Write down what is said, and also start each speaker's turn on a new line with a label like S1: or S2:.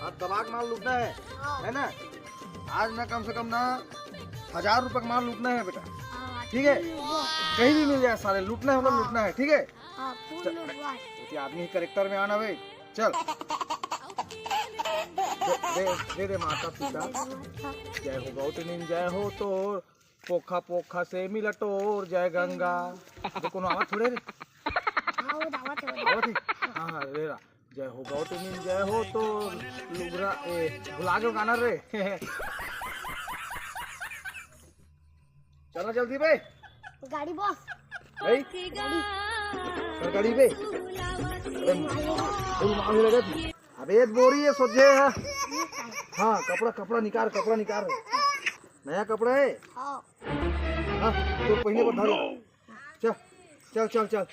S1: अब दबा के माल लूटना है ना? आज ना कम से कम ना 1000 रुपए का माल लूटना है बेटा, ठीक है? कहीं भी मिल जाए सारे लूटना है, मतलब लूटना है, ठीक है? तो आदमी करेक्टर में आना भाई, चल दे दे माता पिता जय हो गौतमी जय हो तोर पोखा पोखा से मिलटोर जय गंगा। तो कोनो आवाज थोड़े रे हाँ हाँ रे रा जय हो गौतमी जय हो तोर लुगरा भुला गए गाना रे। चलो जल्दी भाई
S2: गाड़ी बॉस
S1: भाई गाड़ी पे अबे बोरी है सोचे है। हाँ कपड़ा निकाल नया कपड़ा है। हाँ तो पहले पर धर चल चल चल चल।